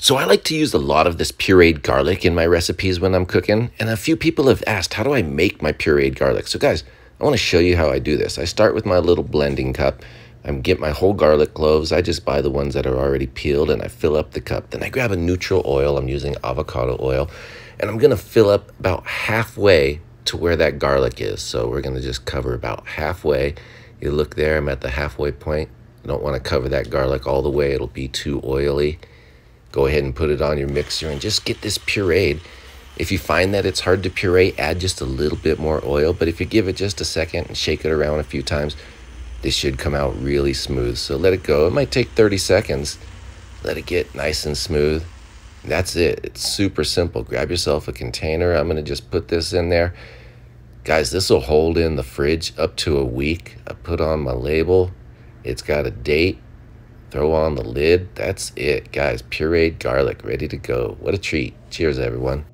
So I like to use a lot of this pureed garlic in my recipes when I'm cooking, and a few people have asked, how do I make my pureed garlic? So guys, I want to show you how I do this. I start with my little blending cup. I get my whole garlic cloves. I just buy the ones that are already peeled, and I fill up the cup. Then I grab a neutral oil. I'm using avocado oil, and I'm going to fill up about halfway to where that garlic is. So we're going to just cover about halfway. You look there, I'm at the halfway point. I don't want to cover that garlic all the way. It'll be too oily. Go ahead and put it on your mixer and just get this pureed. If you find that it's hard to puree, add just a little bit more oil. But if you give it just a second and shake it around a few times, this should come out really smooth. So let it go. It might take 30 seconds. Let it get nice and smooth. That's it. It's super simple. Grab yourself a container. I'm going to just put this in there. Guys, this will hold in the fridge up to a week. I put on my label. It's got a date. Throw on the lid. That's it, guys. Pureed garlic, ready to go. What a treat. Cheers, everyone.